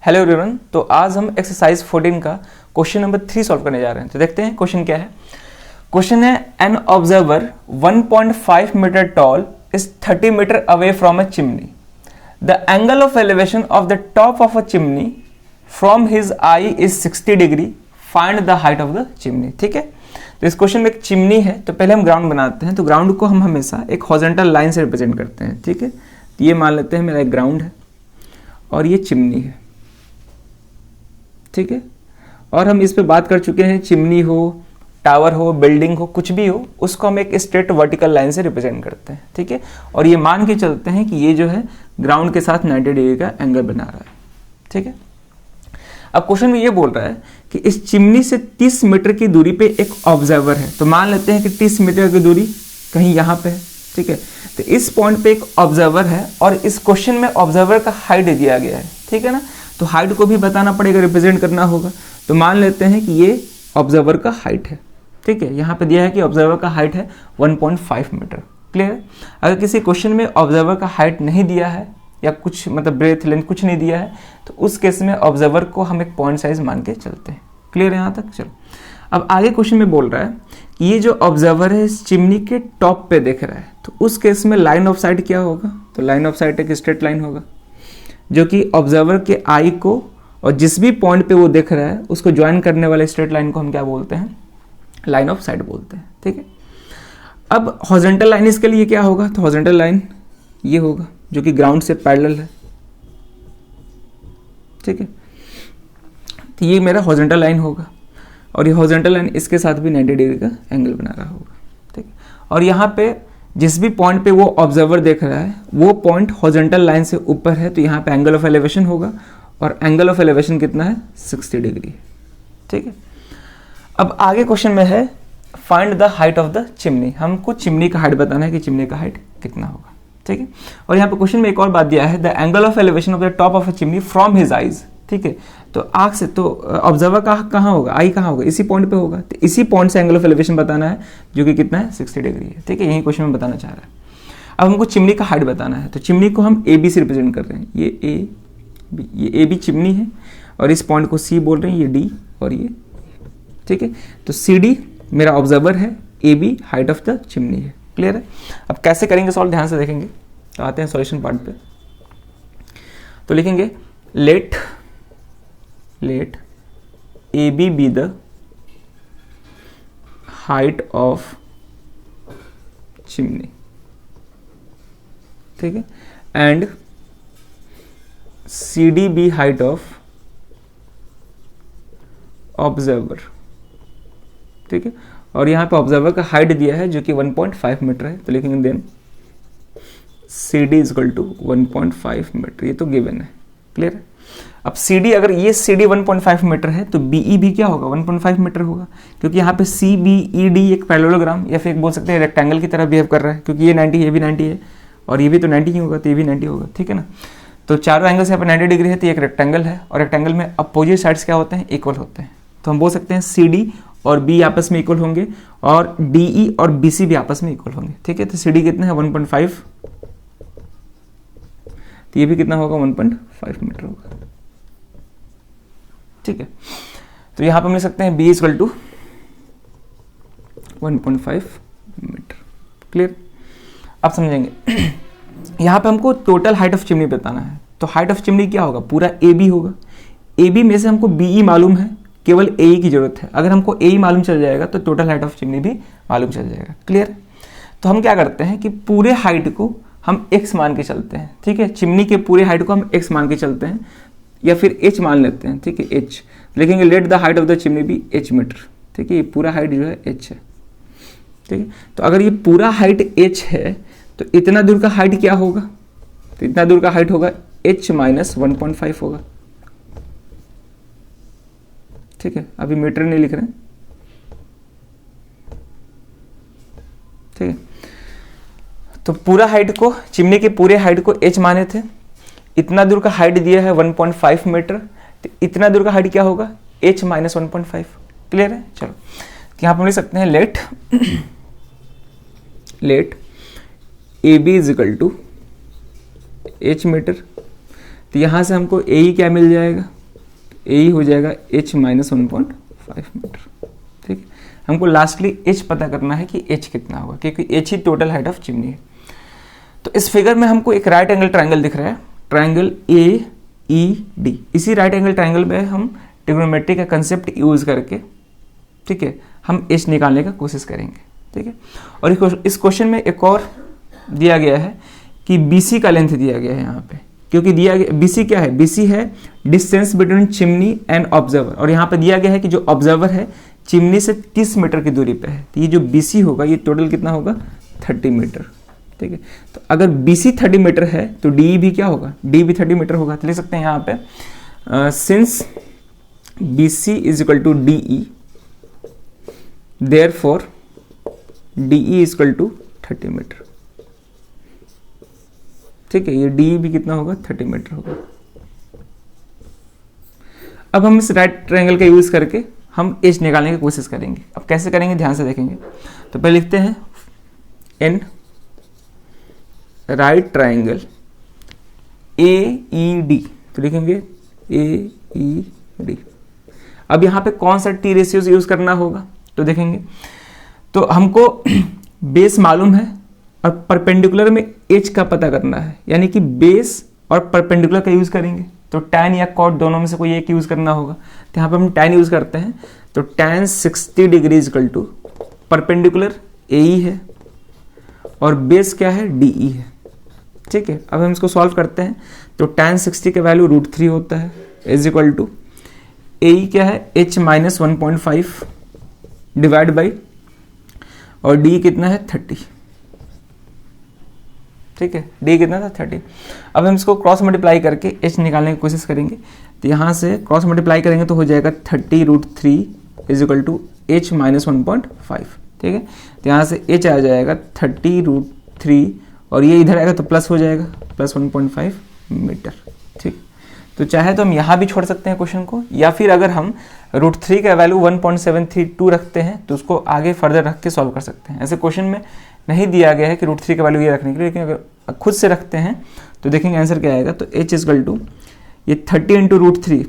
Hello everyone. तो आज हम एक्सरसाइज 14 का क्वेश्चन नंबर 3 सॉल्व करने जा रहे हैं। तो देखते हैं क्वेश्चन क्या है। क्वेश्चन है an observer 1.5 metre tall is 30 metre away from a chimney. The angle of elevation of the top of a chimney from his eye is 60 degree. Find the height of the chimney. ठीक है, तो इस question में एक chimney है, तो पहले हम ग्राउंड बनाते हैं। तो ग्राउंड को हम हमेशा एक हॉरिजॉन्टल लाइन से रिप्रेजेंट करते हैं। ठीक है, तो ये मान लेते हैं मेरा एक ग्राउंड है और ये चिमनी है। ठीक है, और हम इस पे बात कर चुके हैं, चिमनी हो, टावर हो, बिल्डिंग हो, कुछ भी हो, उसको हम एक स्ट्रेट वर्टिकल लाइन से रिप्रेजेंट करते हैं। ठीक है, और ये मान के चलते हैं कि ये जो है ग्राउंड के साथ 90 डिग्री का एंगल बना रहा है। ठीक है, अब क्वेश्चन में ये बोल रहा है कि इस चिमनी से 30 मीटर की दूरी पे एक ऑब्जर्वर है। तो मान लेते हैं कि 30 मीटर की दूरी कहीं यहाँ पे है। ठीक है, तो इस पॉइंट पे एक ऑब्जर्वर है और इस क्वेश्चन में ऑब्जर्वर का हाइट दिया गया है। ठीक है ना, तो हाइट को भी बताना पड़ेगा, रिप्रेजेंट करना होगा। तो मान लेते हैं कि ये ऑब्जर्वर का हाइट है। ठीक है, यहाँ पे दिया है कि ऑब्जर्वर का हाइट है 1.5 मीटर। क्लियर है। अगर किसी क्वेश्चन में ऑब्जर्वर का हाइट नहीं दिया है या कुछ मतलब ब्रेथ लेंथ कुछ नहीं दिया है, तो उस केस में ऑब्जर्वर को हम एक पॉइंट साइज मान के चलते हैं। क्लियर है यहाँ तक। चलो, अब आगे क्वेश्चन में बोल रहा है कि ये जो ऑब्जर्वर है इस चिमनी के टॉप पे देख रहा है, तो उस केस में लाइन ऑफ साइट क्या होगा। तो लाइन ऑफ साइट एक स्ट्रेट लाइन होगा जो कि ऑब्जर्वर के आई को और जिस भी पॉइंट पे वो देख रहा है उसको ज्वाइन करने वाले स्ट्रेट लाइन को हम क्या बोलते हैं, लाइन ऑफ साइट बोलते हैं। ठीक है, अब हॉरिजॉन्टल लाइन इसके लिए क्या होगा, तो हॉरिजॉन्टल लाइन ये होगा जो कि ग्राउंड से पैरेलल है। ठीक है, तो ये मेरा हॉरिजॉन्टल लाइन होगा और ये हॉरिजॉन्टल लाइन इसके साथ भी 90 डिग्री का एंगल बना रहा होगा। ठीक है, और यहाँ पे जिस भी पॉइंट पे वो ऑब्जर्वर देख रहा है वो पॉइंट हॉरिजॉन्टल लाइन से ऊपर है, तो यहाँ पे एंगल ऑफ एलिवेशन होगा और एंगल ऑफ एलिवेशन कितना है, 60 डिग्री। ठीक है, अब आगे क्वेश्चन में है find the height of the chimney. हमको चिमनी का हाइट बताना है कि चिमनी का हाइट कितना होगा। ठीक है, और यहाँ पे क्वेश्चन में एक और बात दिया है, the angle of elevation of the top of a chimney from his eyes. ठीक है, तो आंख से, तो ऑब्जर्वर का कहाँ होगा, आई कहाँ होगा, इसी पॉइंट पे होगा। तो इसी पॉइंट से एंगल ऑफ एलिवेशन बताना है जो कि कितना है, 60 डिग्री है। ठीक है, यही क्वेश्चन में बताना चाह रहा है। अब हमको चिमनी का हाइट बताना है, तो चिमनी को हम ए बी से रिप्रेजेंट कर रहे हैं। ये ए बी चिमनी है और इस पॉइंट को सी बोल रहे हैं, ये डी और ये। ठीक है, तो सी डी मेरा ऑब्जर्वर है, A B height of the chimney है। क्लियर है। अब कैसे करेंगे सॉल्व, ध्यान से देखेंगे। तो आते हैं सॉल्यूशन पार्ट पे। तो लिखेंगे let A B be the height of chimney. ठीक है, and C D be height of observer. ठीक है, और यहां पे ऑब्जर्वर का हाइट दिया है जो कि 1.5 मीटर है। तो लिखेंगे then C D is equal to 1.5 metre. ये तो गिवन है। क्लियर है। अब सी डी, अगर ये सी डी 1.5 मीटर है तो बी ई भी क्या होगा, 1.5 मीटर होगा, क्योंकि यहाँ पे सी बी ई डी एक पैरेललोग्राम या फिर बोल सकते हैं रेक्टेंगल की तरह बिहेव कर रहा है, क्योंकि ये 90 ये भी 90 है और ये भी तो 90 ही होगा, तो ये भी 90 होगा। ठीक है ना, तो चारों एंगल से यहाँ पे 90 डिग्री है, तो एक रेक्टेंगल है और रेक्टेंगल में अपोजिट साइड्स क्या होते हैं, इक्वल होते हैं। तो हम बोल सकते हैं सी डी और बी आपस में इक्वल होंगे और डी ई और बी सी भी आपस में इक्वल होंगे। ठीक है, तो सी डी कितना है, 1.5, तो ये भी कितना होगा, 1.5 मीटर होगा। ठीक है, तो यहां पर हम लिख सकते हैं B is equal to 1.5 metre. Clear. अब समझेंगे यहां पे हमको टोटल हाइट ऑफ चिमनी बताना है। तो हाइट ऑफ चिमनी क्या होगा, पूरा ए बी होगा। ए बी में से हमको बी ई मालूम है, केवल ए ई की जरूरत है। अगर हमको ए ई मालूम चल जाएगा तो टोटल हाइट ऑफ चिमनी भी मालूम चल जाएगा। क्लियर। तो हम क्या करते हैं कि पूरे हाइट को हम x मान के चलते हैं। ठीक है, चिमनी के पूरे हाइट को हम x मान के चलते हैं या फिर h मान लेते हैं। ठीक है, h लिखेंगे let the height of the chimney भी h मीटर। ठीक है, ये पूरा हाइट जो है h है। ठीक है, तो अगर ये पूरा हाइट h है तो इतना दूर का हाइट क्या होगा, तो इतना दूर का हाइट होगा h माइनस 1.5 होगा। ठीक है, अभी मीटर नहीं लिख रहे हैं। ठीक है, तो पूरा हाइट को, चिमनी के पूरे हाइट को h माने थे, इतना दूर का हाइट दिया है 1.5 मीटर, तो इतना दूर का हाइट क्या होगा, h माइनस 1.5। क्लियर है। चलो, यहां पर लिख सकते हैं let A B is equal to h metre. तो यहाँ से हमको ए क्या मिल जाएगा, ए हो जाएगा h माइनस 1.5 मीटर। ठीक है, हमको लास्टली h पता करना है कि h कितना होगा, क्योंकि h he total height of chimney है। तो इस फिगर में हमको एक राइट एंगल ट्राइंगल दिख रहा है, ट्राइंगल AED। इसी राइट एंगल ट्राइंगल में हम ट्रिग्नोमेट्री का कंसेप्ट यूज करके, ठीक है, हम h निकालने का कोशिश करेंगे। ठीक है, और इस क्वेश्चन में एक और दिया गया है कि BC का लेंथ दिया गया है यहाँ पे, क्योंकि दिया गया BC क्या है, BC है distance between chimney and observer, और यहाँ पे दिया गया है कि जो ऑब्जर्वर है चिमनी से 30 मीटर की दूरी पे है। तो ये जो BC होगा ये टोटल कितना होगा, 30 मीटर। ठीक है, तो अगर BC 30 मीटर है तो DE भी क्या होगा, DE भी 30 मीटर होगा। तो लिख सकते हैं यहाँ पे since BC is equal to DE, therefore DE is equal to 30 metre. ठीक है, ये DE भी कितना होगा, 30 मीटर होगा। अब हम इस राइट ट्रायंगल का यूज करके हम एज निकालने की कोशिश करेंगे। अब कैसे करेंगे ध्यान से देखेंगे। तो पहले लिखते हैं इन राइट ट्रायंगल AED, तो लिखेंगे AED। अब यहाँ पे कौन सा टी रेशियोज यूज करना होगा, तो देखेंगे तो हमको बेस मालूम है और परपेंडिकुलर में एच का पता करना है, यानी कि बेस और परपेंडिकुलर का यूज करेंगे। तो tan या cot दोनों में से कोई एक यूज करना होगा। तो यहाँ पे हम tan यूज करते हैं, तो tan 60 degree equal to perpendicular AE है और बेस क्या है, DE है। ठीक है, अब हम इसको सॉल्व करते हैं। तो tan 60 का वैल्यू √3 होता है इज इक्वल टू AE क्या है, h माइनस 1.5 डिवाइड बाई, और DE कितना है, 30। ठीक है, D कितना था, 30। अब हम इसको क्रॉस मल्टीप्लाई करके h निकालने की कोशिश करेंगे। तो यहाँ से क्रॉस मल्टीप्लाई करेंगे तो हो जाएगा 30√3 is equal to h minus 1.5। ठीक है, तो यहाँ से h आ जाएगा 30√3 और ये इधर आएगा तो प्लस हो जाएगा, प्लस 1.5 मीटर। ठीक, तो चाहे तो हम यहाँ भी छोड़ सकते हैं क्वेश्चन को, या फिर अगर हम √3 का वैल्यू 1.732 रखते हैं तो उसको आगे फर्दर रख के सॉल्व कर सकते हैं। ऐसे क्वेश्चन में नहीं दिया गया है कि √3 का वैल्यू ये रखने के लिए, लेकिन अगर खुद से रखते हैं तो देखेंगे आंसर क्या आएगा। तो h इक्वल टू ये 30 इंटू √3,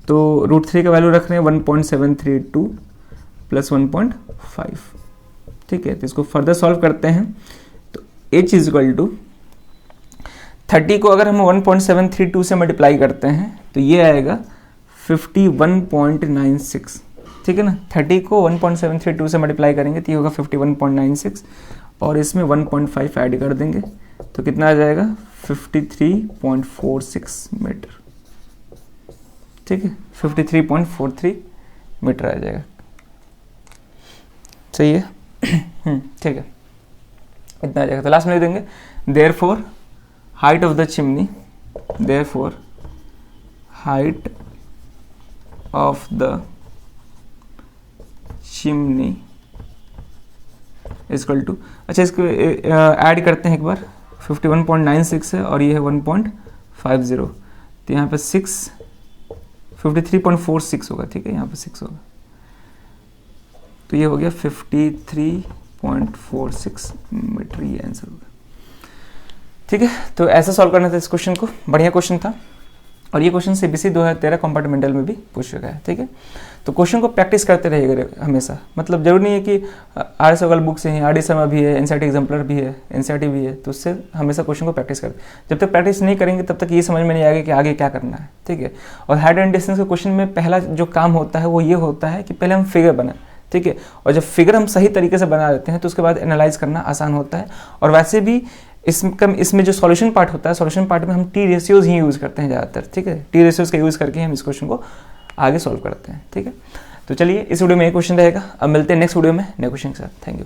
तो √3 का वैल्यू रख रहे हैं 1.732 प्लस 1.5। ठीक है, तो इसको फर्दर सॉल्व करते हैं। तो h इक्वल टू 30 को अगर हम 1.732 से मल्टीप्लाई करते हैं तो ये आएगा 51.96। ठीक है ना, 30 को 1.732 से मल्टीप्लाई करेंगे तो ये होगा 51.96 और इसमें 1.5 ऐड कर देंगे तो कितना आ जाएगा, 53.46 मीटर। ठीक है, 53.43 मीटर आ जाएगा। सही है, ठीक है, इतना आ जाएगा। तो लास्ट में लिख देंगे therefore height of the chimney, therefore height of the chimney equal to, अच्छा इसको ऐड करते हैं एक बार, 51.96 है और ये है 1.50, तो यहाँ पे 53.46 होगा। ठीक है, यहाँ पे 6 होगा, तो ये हो गया 53.46 मीटर, ये आंसर होगा। ठीक है, तो ऐसा सॉल्व करना था इस क्वेश्चन को। बढ़िया क्वेश्चन था और ये क्वेश्चन CBSE 2013 कंपार्टमेंटल में भी पूछ चुका है। ठीक है, तो क्वेश्चन को प्रैक्टिस करते रहिएगा हमेशा। मतलब जरूरी नहीं है कि RS अग्रवाल बुक से ही, RD शर्मा भी है, NCERT एग्जाम्पलर भी है, NCERT भी है, तो उससे हमेशा क्वेश्चन को प्रैक्टिस करें। जब तक प्रैक्टिस नहीं करेंगे तब तक ये समझ में नहीं आएगा कि आगे क्या करना है। ठीक है, और हाइट एंड डिस्टेंस के क्वेश्चन में पहला जो काम होता है वो ये होता है कि पहले हम फिगर बनाएं। ठीक है, और जब फिगर हम सही तरीके से बना देते हैं तो उसके बाद एनालाइज करना आसान होता है। और वैसे भी इसमें जो सॉल्यूशन पार्ट होता है, सॉल्यूशन पार्ट में हम टी रेशियोज ही यूज़ करते हैं ज़्यादातर। ठीक है, टी रेशियोज का यूज़ करके हम इस क्वेश्चन को आगे सॉल्व करते हैं। ठीक है, तो चलिए इस वीडियो में एक क्वेश्चन रहेगा। अब मिलते हैं नेक्स्ट वीडियो में नए क्वेश्चन के साथ। Thank you.